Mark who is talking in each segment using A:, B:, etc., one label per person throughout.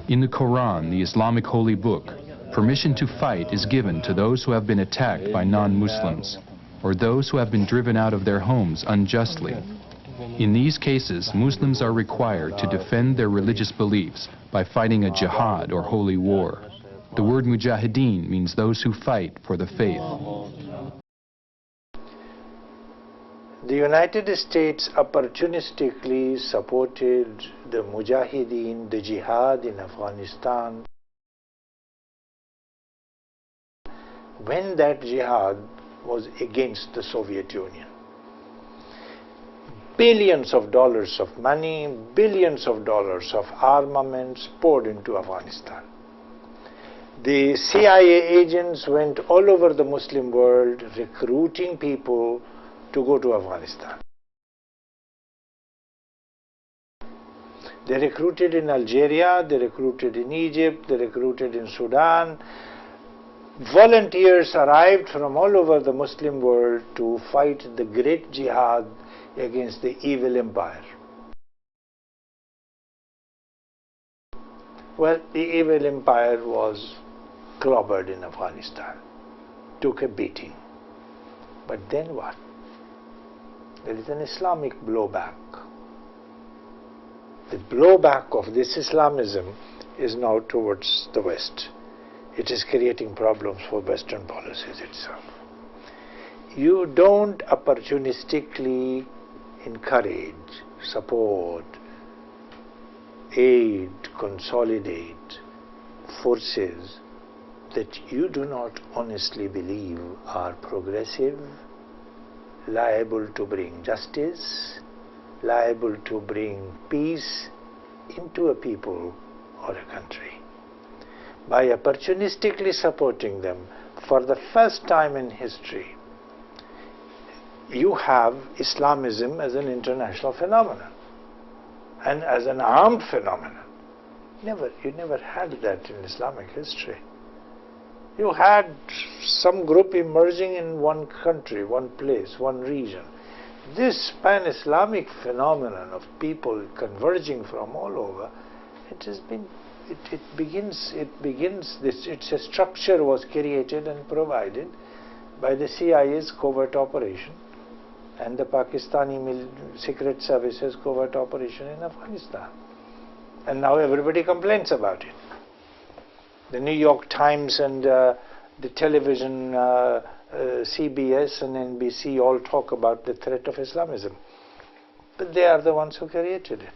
A: In the Quran, the Islamic holy book, permission to fight is given to those who have been attacked by non-Muslims, or those who have been driven out of their homes unjustly. In these cases, Muslims are required to defend their religious beliefs by fighting a jihad or holy war. The word mujahideen means those who fight for the faith.
B: The United States opportunistically supported the mujahideen, the jihad in Afghanistan, when that jihad was against the Soviet Union. Billions of dollars of money, billions of dollars of armaments poured into Afghanistan. The CIA agents went all over the Muslim world recruiting people to go to Afghanistan. They recruited in Algeria, they recruited in Egypt, they recruited in Sudan. Volunteers arrived from all over the Muslim world to fight the great jihad against the evil empire. Well, the evil empire was clobbered in Afghanistan, took a beating. But then what? There is an Islamic blowback. The blowback of this Islamism is now towards the West. It is creating problems for Western policies itself. You don't opportunistically encourage, support, aid, consolidate forces that you do not honestly believe are progressive, liable to bring justice, liable to bring peace into a people or a country. By opportunistically supporting them, for the first time in history, you have Islamism as an international phenomenon and as an armed phenomenon. You never had that in Islamic history. You had some group emerging in one country, one place, one region. This pan-Islamic phenomenon of people converging from all over, its a structure was created and provided by the CIA's covert operation and the Pakistani secret services covert operation in Afghanistan. And now everybody complains about it. The New York Times and the television CBS and NBC all talk about the threat of Islamism. But they are the ones who created it.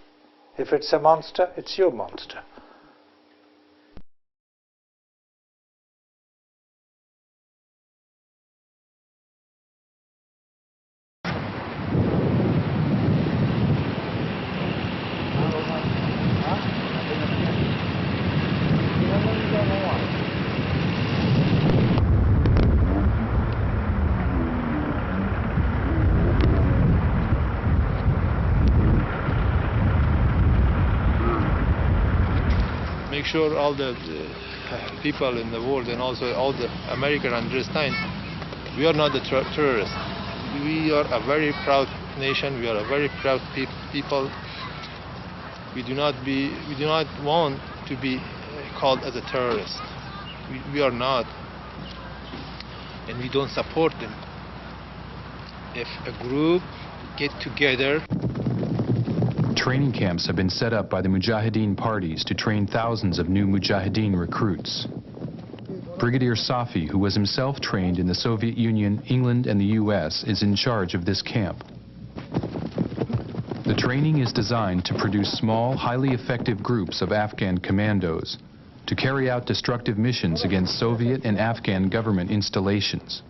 B: If it's a monster, it's your monster.
C: Make sure all the people in the world and also all the Americans understand we are not the terrorists. We are a very proud nation. We are a very proud people. We do not want to be called as a terrorist. We are not, and we don't support them. If a group get together.
A: Training camps have been set up by the Mujahideen parties to train thousands of new Mujahideen recruits. Brigadier Safi, who was himself trained in the Soviet Union, England, and the US, is in charge of this camp. The training is designed to produce small, highly effective groups of Afghan commandos to carry out destructive missions against Soviet and Afghan government installations.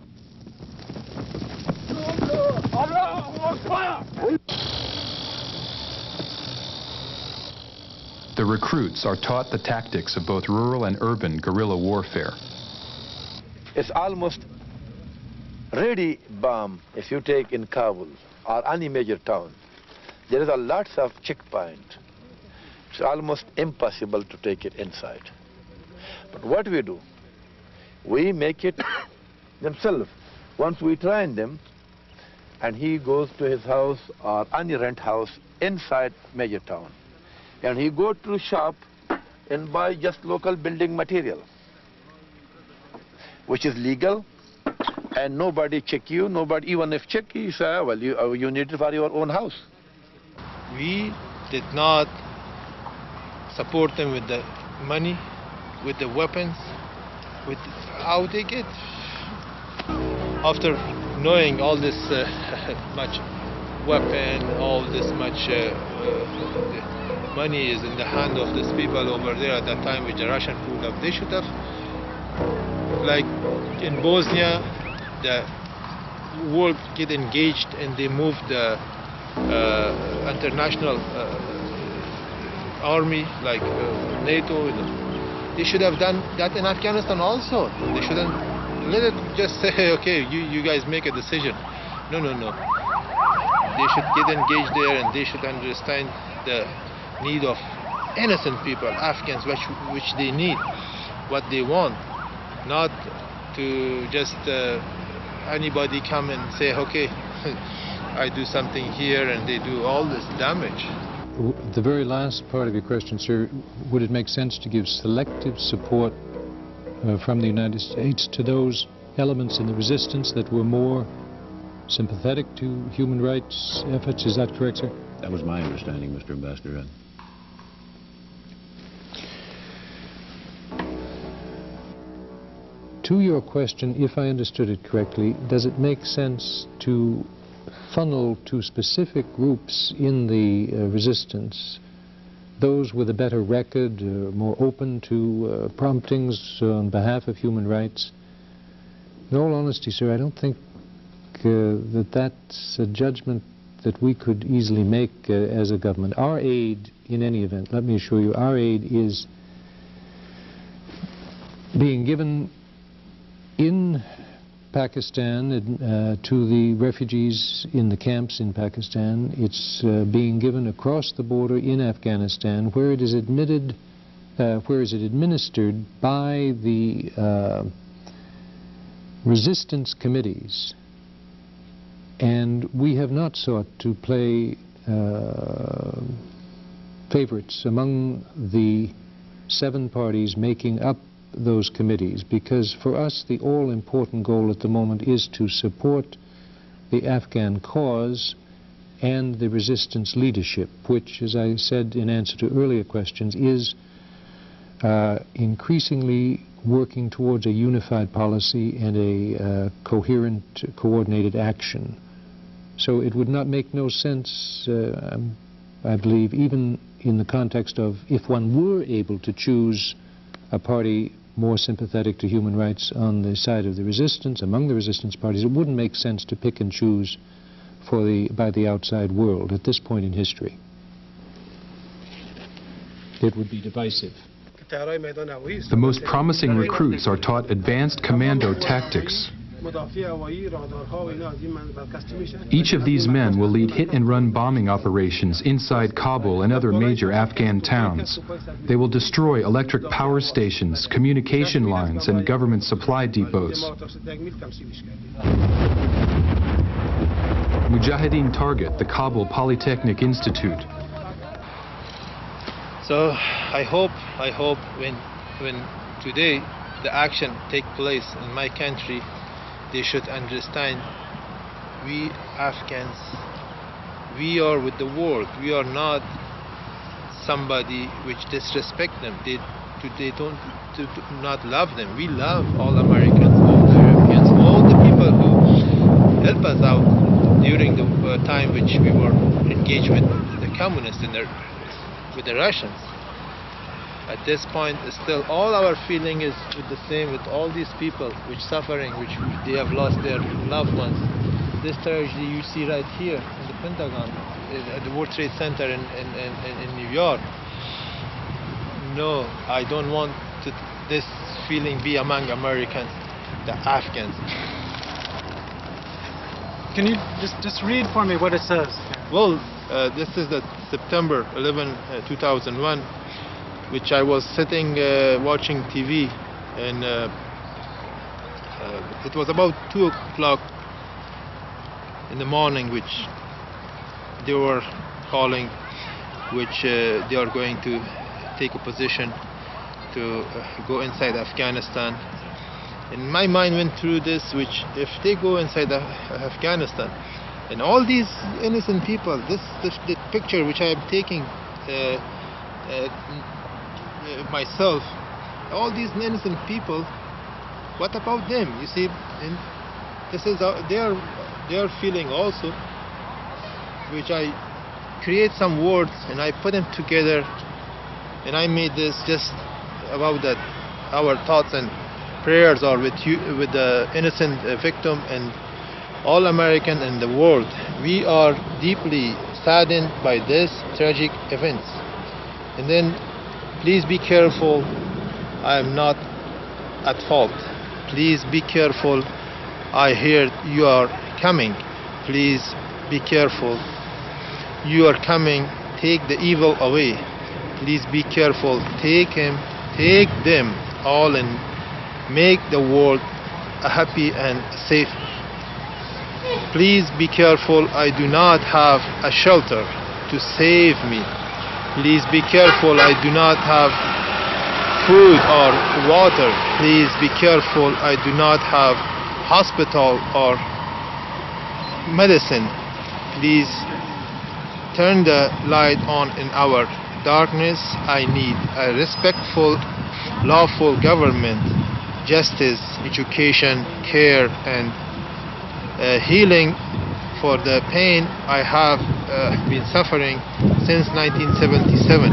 A: The recruits are taught the tactics of both rural and urban guerrilla warfare.
D: It's almost ready bomb if you take in Kabul or any major town. There is a lots of checkpoint. It's almost impossible to take it inside. But what we do, we make it themselves. Once we train them, and he goes to his house or any rent house inside major town. And he go to shop and buy just local building material, which is legal, and nobody check you, nobody, even if check you, say, "Ah, well, you need it for your own house."
C: We did not support them with the money, with the weapons, with how they get. After knowing all this much weapon, all this much money is in the hand of these people over there at that time with the Russian rule, they should have, like in Bosnia, the world get engaged and they moved the international army like NATO. They should have done that in Afghanistan also. They shouldn't let it just say, okay, you guys make a decision. No. They should get engaged there, and they should understand the need of innocent people, Afghans, which they need, what they want, not to just anybody come and say, okay, I do something here, and they do all this damage.
E: The very last part of your question, sir, would it make sense to give selective support from the United States to those elements in the resistance that were more sympathetic to human rights efforts? Is that correct, sir?
F: That was my understanding, Mr. Ambassador.
E: To your question, if I understood it correctly, does it make sense to funnel to specific groups in the resistance, those with a better record, more open to promptings on behalf of human rights? In all honesty, sir, I don't think that's a judgment that we could easily make as a government. Our aid, in any event, let me assure you, our aid is being given in Pakistan to the refugees in the camps in Pakistan. It's being given across the border in Afghanistan, where it is administered by the resistance committees. And we have not sought to play favorites among the 7 parties making up those committees, because for us the all-important goal at the moment is to support the Afghan cause and the resistance leadership, which, as I said in answer to earlier questions, is increasingly working towards a unified policy and a coherent, coordinated action. So it would not make no sense, I believe, even in the context of if one were able to choose a party more sympathetic to human rights on the side of the resistance, among the resistance parties, it wouldn't make sense to pick and choose by the outside world at this point in history. It would be divisive.
A: The most promising recruits are taught advanced commando tactics. Each of these men will lead hit-and-run bombing operations inside Kabul and other major Afghan towns. They will destroy electric power stations, communication lines, and government supply depots. Mujahideen target the Kabul Polytechnic Institute.
C: So I hope when today the action take place in my country, they should understand we Afghans, we are with the world. We are not somebody which disrespect them. They don't not love them. We love all Americans, all the Europeans, all the people who help us out during the time which we were engaged with the communists and with the Russians. At this point, still all our feeling is with the same, with all these people which suffering, which they have lost their loved ones. This tragedy you see right here in the Pentagon, at the World Trade Center in New York. No, I don't want this feeling be among Americans, the Afghans.
G: Can you just read for me what it says?
C: Well, this is the September 11, 2001. Which I was sitting watching TV, and it was about 2 o'clock in the morning, which they were calling, which they are going to take a position to go inside Afghanistan. And my mind went through this, which if they go inside Afghanistan, and all these innocent people, the picture which I am taking myself, all these innocent people, what about them? You see, and this is their feeling also, which I create some words and I put them together, and I made this just about that. Our thoughts and prayers are with you, with the innocent victim and all American in the world. We are deeply saddened by this tragic events. And then please be careful. I am not at fault. Please be careful. I hear you are coming. Please be careful. You are coming. Take the evil away. Please be careful. Take him, take them all, and make the world a happy and safe. Please be careful. I do not have a shelter to save me. Please be careful. I do not have food or water. Please be careful. I do not have hospital or medicine. Please turn the light on in our darkness. I need a respectful, lawful government, justice, education, care, and healing for the pain I have been suffering since 1977.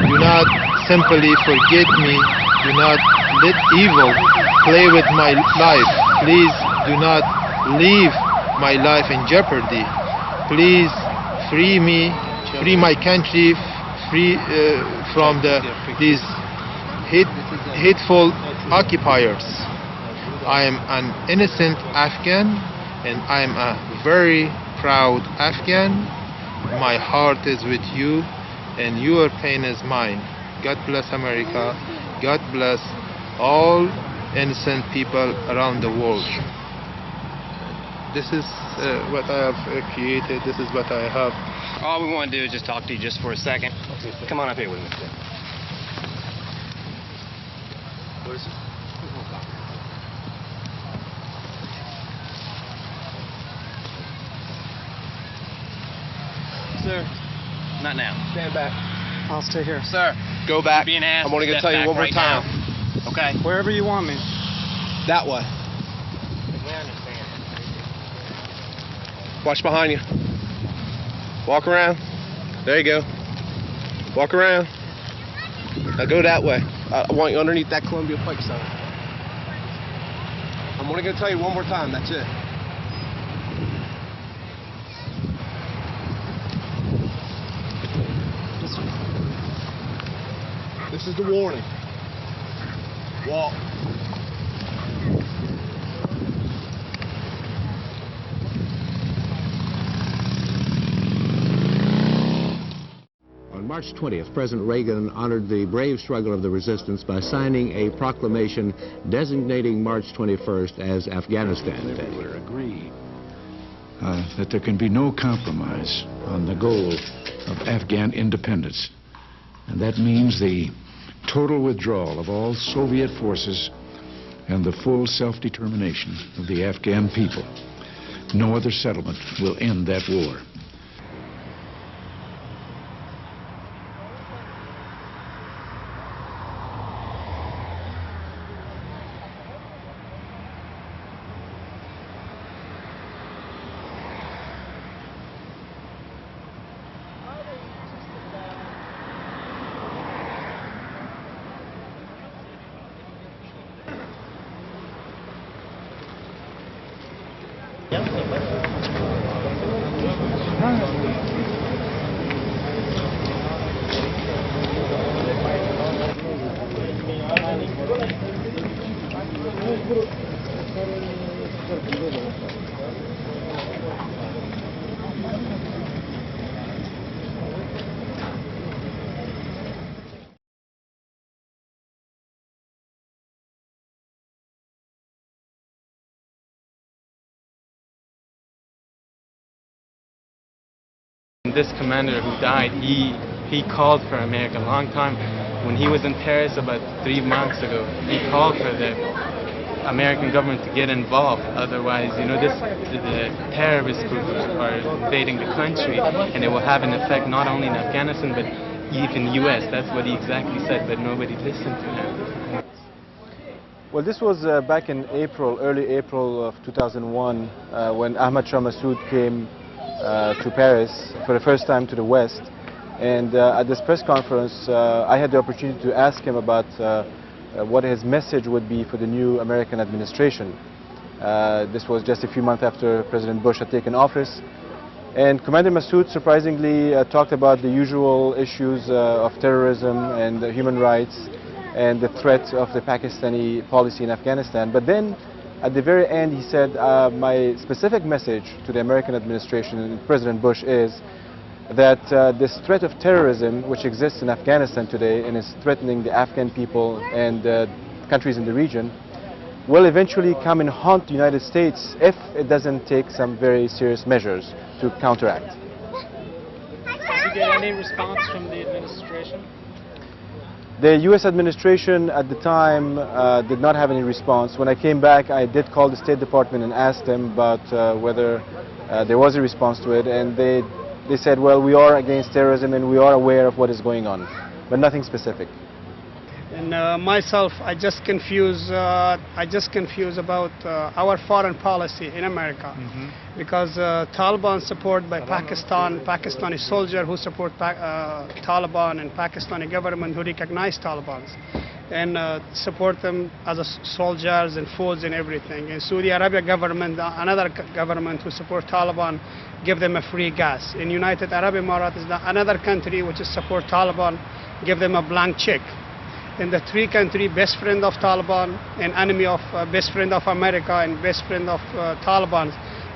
C: Do not simply forget me. Do not let evil play with my life. Please do not leave my life in jeopardy. Please free me, free my country, free from these hateful occupiers. I am an innocent Afghan, and I am a very proud Afghan. My heart is with you, and your pain is mine. God bless America. God bless all innocent people around the world. This is what I have created. This is what I have.
H: All we want to do is just talk to you just for a second. Come on up here with me. What is it? Sir. Not now.
G: Stand back. I'll stay here.
H: Sir.
I: Go back.
H: Being asked
I: I'm only going to tell you one more time.
H: Now. Okay.
G: Wherever you want me.
I: That way.
H: We understand.
I: Watch behind you. Walk around. There you go. Walk around. Now go that way. I want you underneath that Columbia Pike sign. I'm only going to tell you one more time. That's it. This is the warning. Walk.
F: On March 20th, President Reagan honored the brave struggle of the resistance by signing a proclamation designating March 21st as Afghanistan Day.
J: Everywhere agree that there can be no compromise on the goal of Afghan independence. And that means the total withdrawal of all Soviet forces and the full self-determination of the Afghan people. No other settlement will end that war.
K: This commander who died, he called for America a long time
H: when he was in Paris about 3 months ago, he called for the American government to get involved. Otherwise, you know, the terrorist groups are invading the country, and it will have an effect not only in Afghanistan but even U.S. That's what he exactly said, but nobody listened to him.
K: Well, this was back in April, early April of 2001, when Ahmad Shah Massoud came to Paris for the first time to the West. And at this press conference, I had the opportunity to ask him about what his message would be for the new American administration. This was just a few months after President Bush had taken office. And Commander Massoud surprisingly talked about the usual issues of terrorism and human rights and the threat of the Pakistani policy in Afghanistan. But then at the very end he said, my specific message to the American administration and President Bush is that this threat of terrorism which exists in Afghanistan today and is threatening the Afghan people and countries in the region will eventually come and haunt the United States if it doesn't take some very serious measures to counteract.
G: Did you get any response from the administration?
K: The U.S. administration at the time did not have any response. When I came back, I did call the State Department and asked them about whether there was a response to it, and they said, well, we are against terrorism and we are aware of what is going on, but nothing specific.
G: And myself, I just confuse about our foreign policy in America, because Taliban supported by Pakistani soldiers who support Taliban, and Pakistani government who recognize Taliban and support them as soldiers and forces and everything. And Saudi Arabia government, another government who support Taliban, give them a free gas. In United Arab Emirates is another country which is support Taliban, give them a blank check. And the three countries, best friend of Taliban and enemy of best friend of America and best friend of Taliban,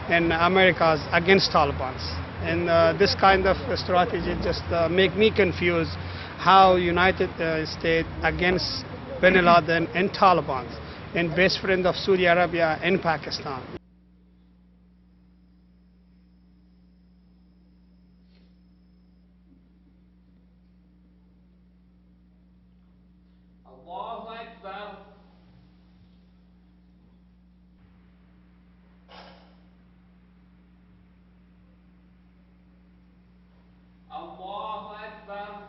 G: and America's against Taliban. And this kind of strategy just make me confused how United States against Bin Laden and Taliban and best friend of Saudi Arabia and Pakistan.
L: Allahu Akbar. Allahu Akbar.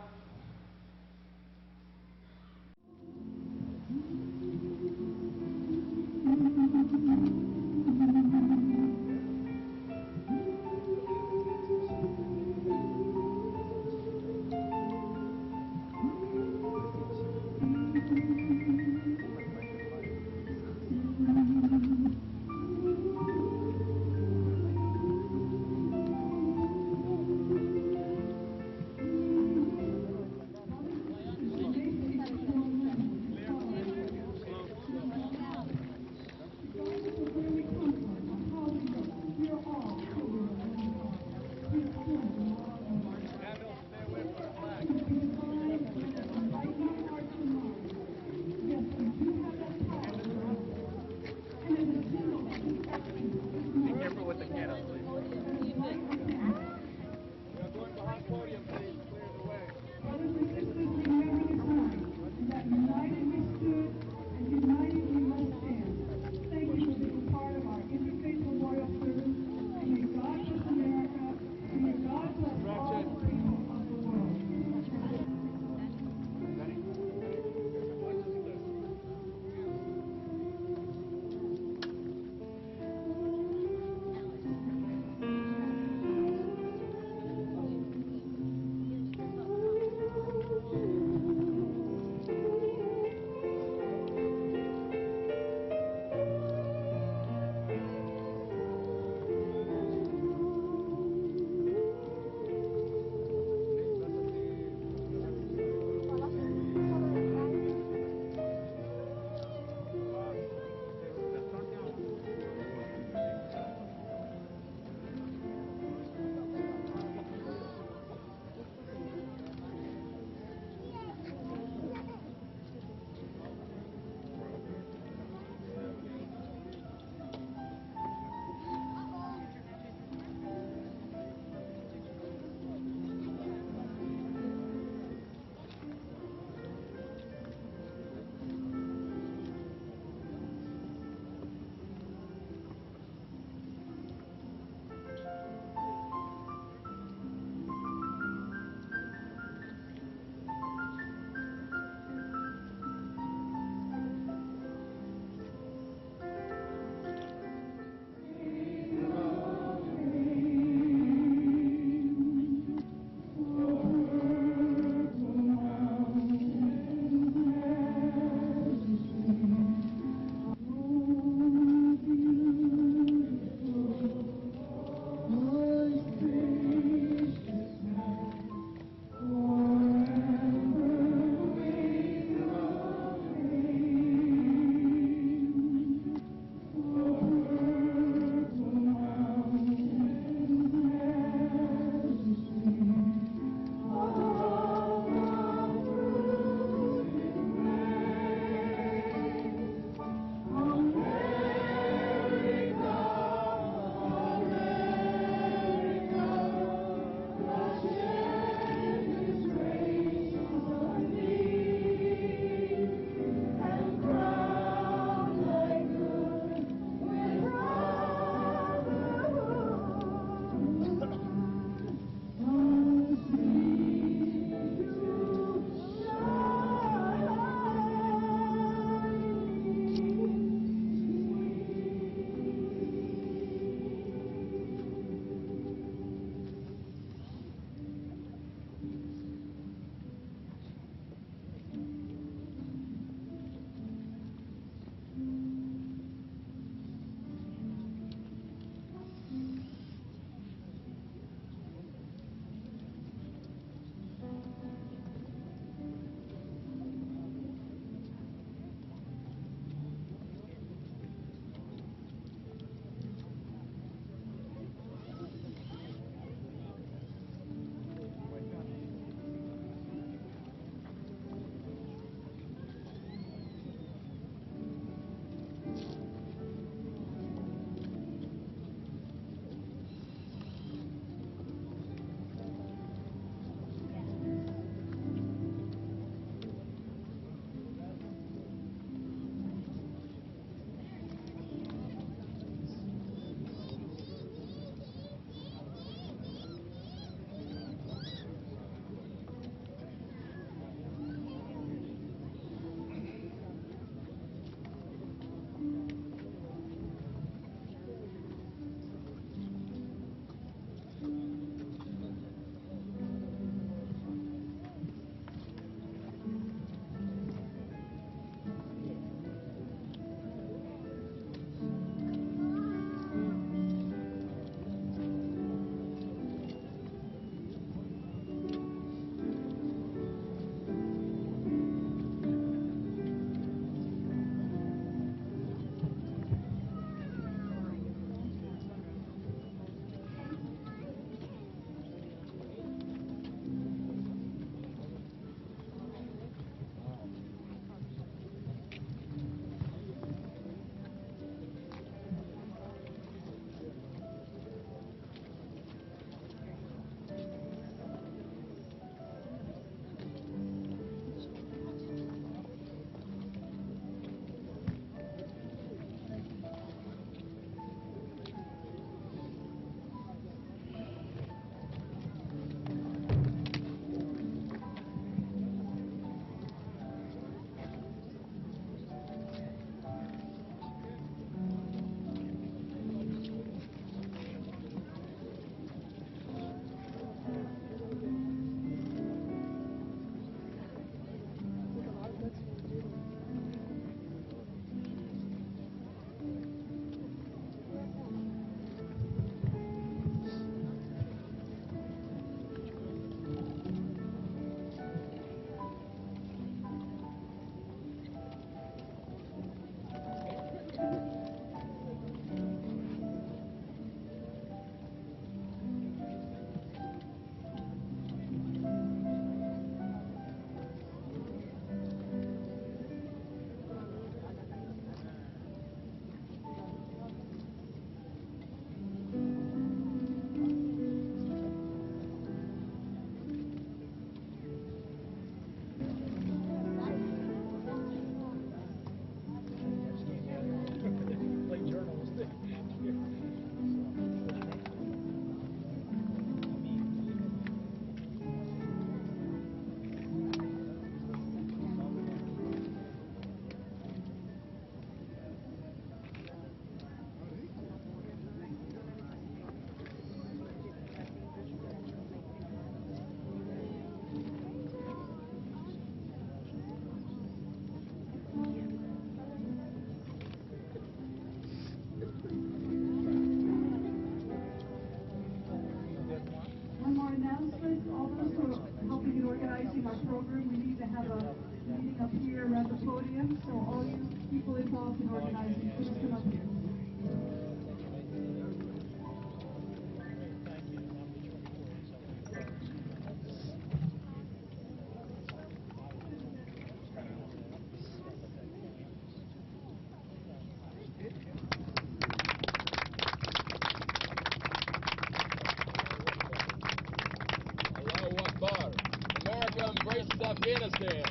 M: America embraces Afghanistan.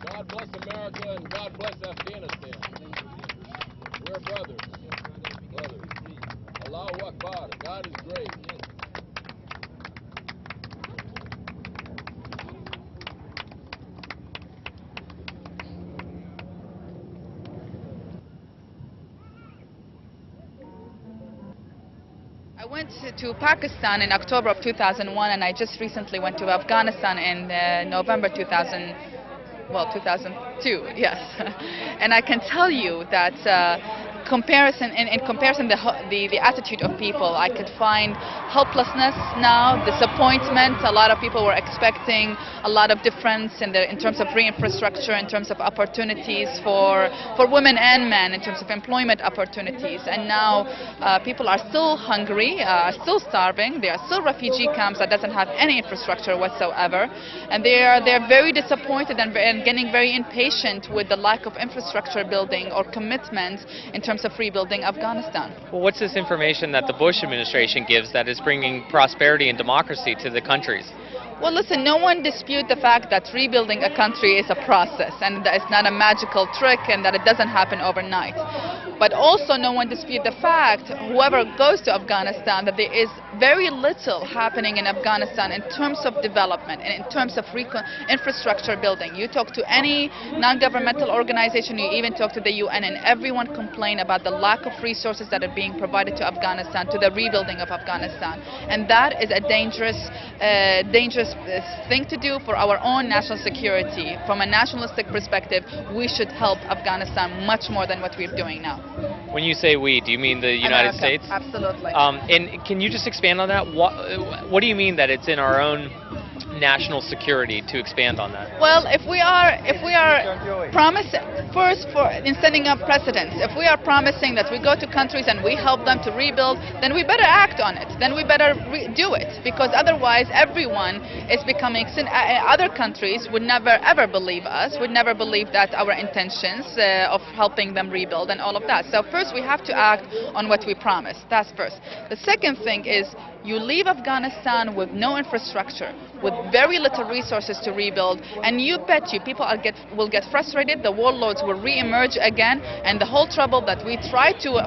M: God bless America and God bless Afghanistan. We're brothers. Brothers. Allahu Akbar. God is great.
N: I went to Pakistan in October of 2001, and I just recently went to Afghanistan in November 2002, yes. And I can tell you that in comparison the attitude of people, I could find helplessness now, disappointment. A lot of people were expecting a lot of difference in terms of re-infrastructure, in terms of opportunities for women and men, in terms of employment opportunities. And now people are still hungry, still starving. There are still refugee camps that doesn't have any infrastructure whatsoever, and they're very disappointed and getting very impatient with the lack of infrastructure building or commitment in terms of rebuilding Afghanistan.
O: Well, what's this information that the Bush administration gives that is bringing prosperity and democracy to the countries?
N: Well, listen, no one disputes the fact that rebuilding a country is a process and that it's not a magical trick and that it doesn't happen overnight. But also no one disputes the fact, whoever goes to Afghanistan, that there is very little happening in Afghanistan in terms of development and in terms of infrastructure building. You talk to any non-governmental organization, you even talk to the UN, and everyone complains about the lack of resources that are being provided to Afghanistan, to the rebuilding of Afghanistan. And that is a dangerous thing to do for our own national security. From a nationalistic perspective, we should help Afghanistan much more than what we're doing now.
O: When you say we, do you mean the United States?
N: Absolutely.
O: And can you just expand on that? What do you mean that it's in our own national security, to expand on that?
N: Well, if we are promising first in setting up precedents, if we are promising that we go to countries and we help them to rebuild, then we better act on it. Then we better do it, because otherwise everyone is becoming. Other countries would never ever believe us, would never believe that our intentions of helping them rebuild and all of that. So first we have to act on what we promise. That's first. The second thing is, you leave Afghanistan with no infrastructure, with very little resources to rebuild, and you bet people will get frustrated, the warlords will re-emerge again, and the whole trouble that we try to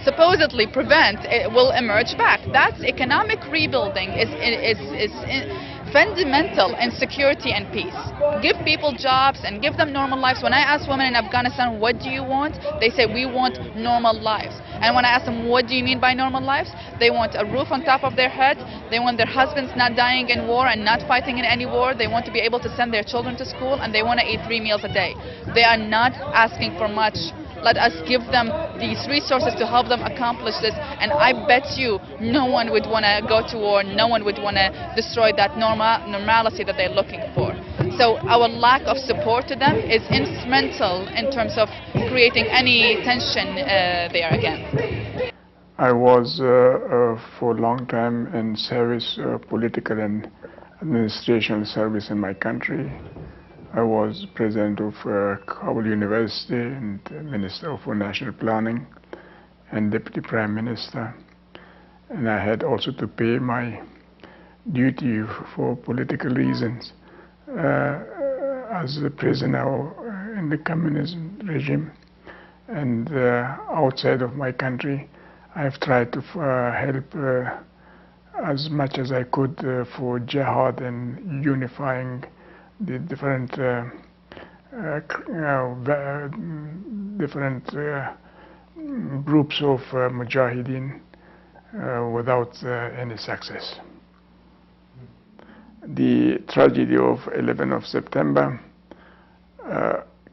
N: supposedly prevent, it will emerge back. That's economic rebuilding is fundamental in security and peace. Give people jobs and give them normal lives. When I ask women in Afghanistan, what do you want? They say, we want normal lives. And when I ask them, what do you mean by normal lives? They want a roof on top of their head. They want their husbands not dying in war and not fighting in any war. They want to be able to send their children to school, and they want to eat 3 meals a day. They are not asking for much. Let us give them these resources to help them accomplish this, and I bet you no one would want to go to war, no one would want to destroy that normality that they're looking for. So our lack of support to them is instrumental in terms of creating any tension there again.
P: I was for a long time in service, political and administrative service in my country. I was president of Kabul University and Minister for National Planning and Deputy Prime Minister. And I had also to pay my duty for political reasons as a prisoner in the communism regime. And outside of my country, I've tried to help as much as I could for jihad and unifying the different groups of mujahideen without any success. The tragedy of 11th of September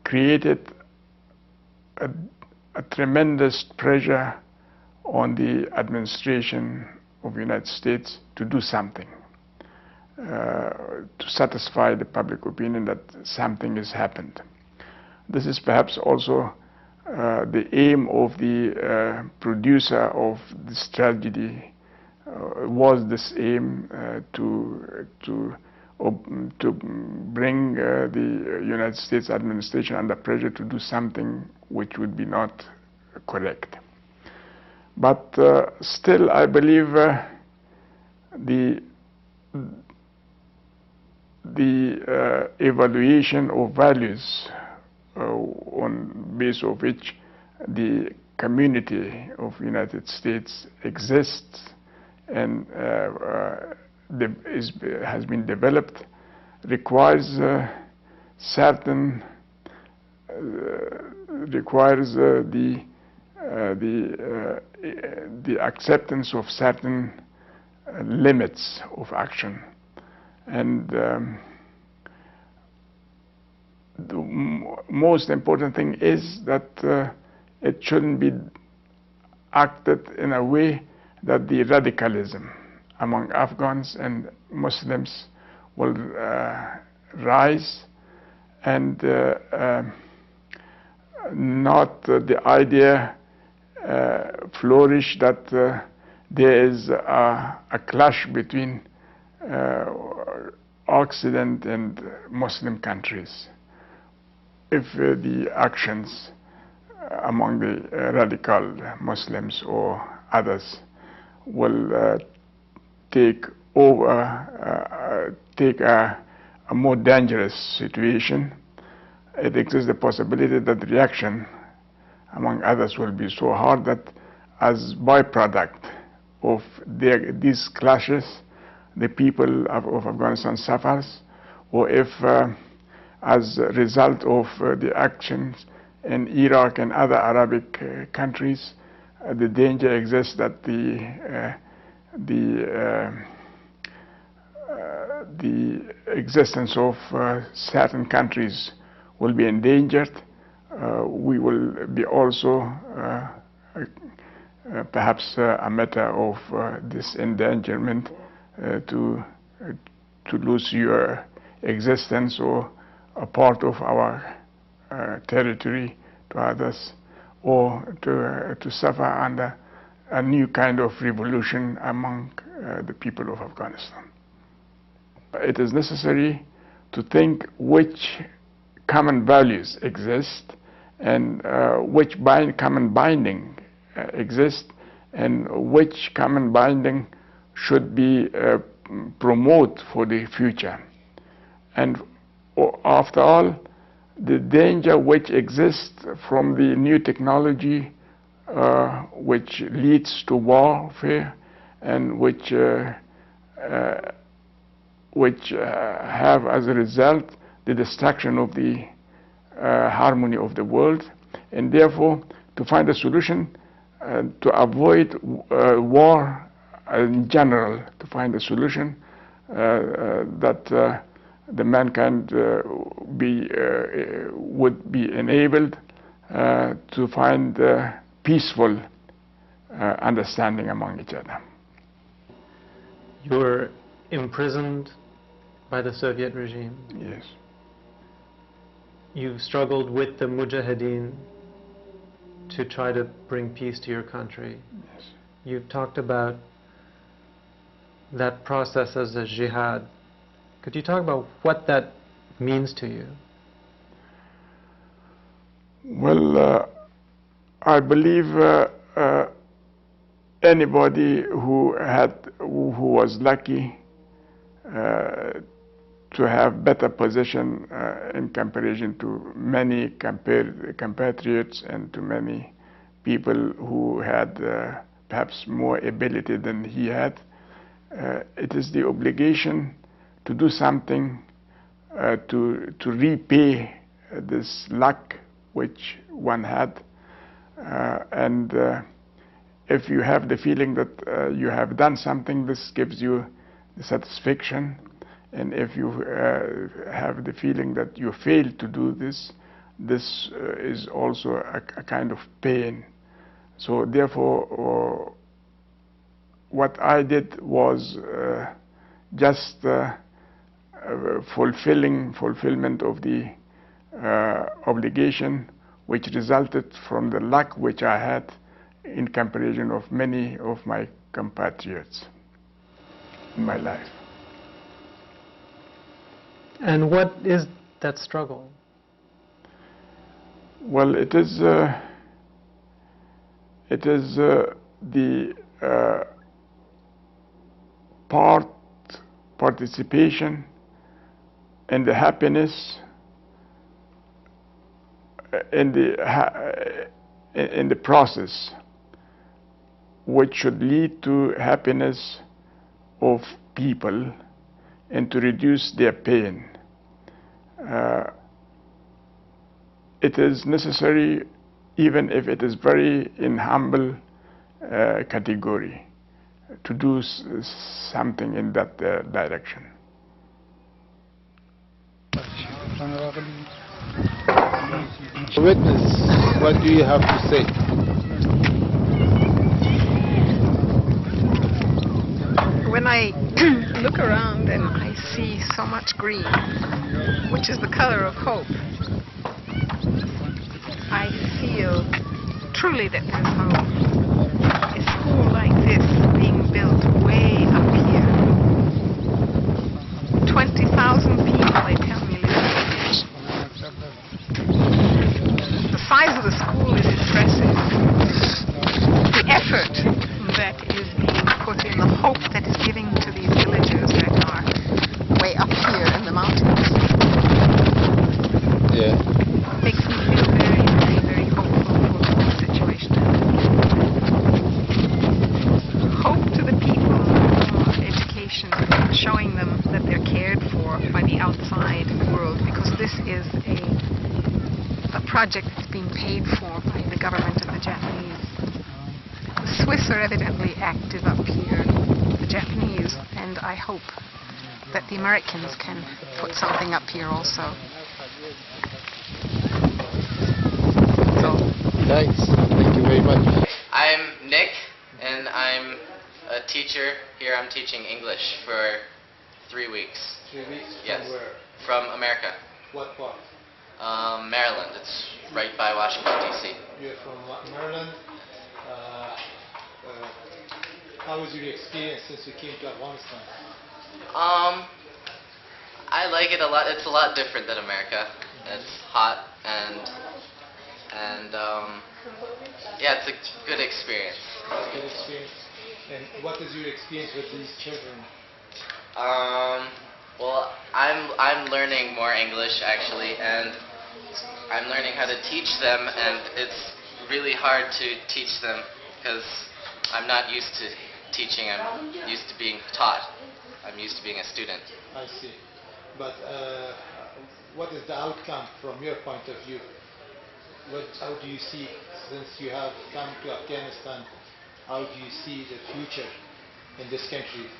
P: created a tremendous pressure on the administration of the United States to do something. To satisfy the public opinion that something has happened. This is perhaps also the aim of the producer of this tragedy. Was this aim to bring the United States administration under pressure to do something which would be not correct. But still, I believe the evaluation of values on base of which the community of United States exists and has been developed requires certain the acceptance of certain limits of action, and the most important thing is that it shouldn't be acted in a way that the radicalism among Afghans and Muslims will rise, and not the idea flourish that there is a clash between Occident and Muslim countries. If the actions among the radical Muslims or others will take a more dangerous situation, it exists the possibility that the reaction among others will be so hard that as byproduct of these clashes, the people of Afghanistan suffers, or if as a result of the actions in Iraq and other Arabic countries, the danger exists that the existence of certain countries will be endangered. We will be also perhaps a matter of this endangerment to lose your existence or a part of our territory to others, or to suffer under a new kind of revolution among the people of Afghanistan. It is necessary to think which common values exist and which common binding exists, and which common binding should be promoted for the future. And after all, the danger which exists from the new technology which leads to warfare and which have as a result the destruction of the harmony of the world, and therefore to find a solution to avoid war in general, to find a solution that the mankind would be enabled to find peaceful understanding among each other.
Q: You were imprisoned by the Soviet regime.
P: Yes.
Q: You struggled with the Mujahideen to try to bring peace to your country.
P: Yes.
Q: You've talked about that process as a jihad. Could you talk about what that means to you?
P: Well, I believe anybody who was lucky to have better position in comparison to many compatriots and to many people who had perhaps more ability than he had, it is the obligation to do something to repay this luck which one had, and if you have the feeling that you have done something, this gives you the satisfaction, and if you have the feeling that you failed to do this, this is also a kind of pain. So therefore, what I did was just fulfillment of the obligation which resulted from the luck which I had in comparison of many of my compatriots in my life.
Q: And what is that struggle?
P: Well, it is the participation in the happiness in the process which should lead to happiness of people and to reduce their pain. It is necessary, even if it is very in humble category, to do something in that direction.
R: Witness, what do you have to say?
S: When I look around and I see so much green, which is the color of hope, I feel truly that there's hope. A school like this being built way up here. 20,000 people, they tell me, live here. The size of the school is impressive. The effort that is being put in, the hope that is giving to these villagers that are way up here in the mountains.
R: Yeah.
S: Makes me feel very, very, very hopeful for the situation. Hope to the people, education, showing them that they're cared for by the outside world, because this is a project that's being paid for by the government of the Japanese. The Swiss are evidently active up here, the Japanese, and I hope that the Americans can put something up here also.
R: Thanks. Thank you very much.
T: I'm Nick, and I'm a teacher here. I'm teaching English for 3 weeks.
C: 3 weeks?
T: Yes.
C: From where?
T: From America.
C: What part?
T: Maryland. It's right by Washington, D.C.
C: You're from Maryland. How was your experience since you came to Afghanistan?
T: I like it a lot. It's a lot different than America. It's hot and yeah, it's a good experience.
C: Good experience. And what is your experience with these children?
T: Well, I'm learning more English actually, and I'm learning how to teach them, and it's really hard to teach them because I'm not used to teaching. I'm used to being taught. I'm used to being a student.
C: I see. But what is the outcome from your point of view? How do you see, since you have come to Afghanistan, how do you see the future in this country?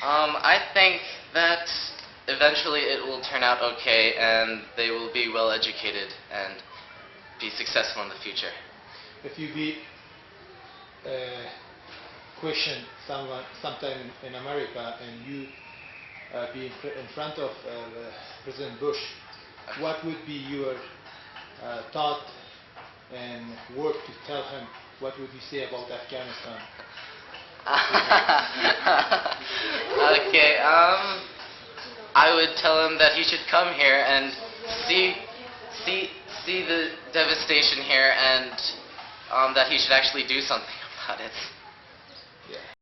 T: I think that eventually it will turn out okay, and they will be well educated and be successful in the future.
C: If you be questioned sometime in America, and you be in front of President Bush, what would be your thought and word to tell him? What would you say about Afghanistan?
T: Okay, I would tell him that he should come here and see the devastation here, and that he should actually do something about it.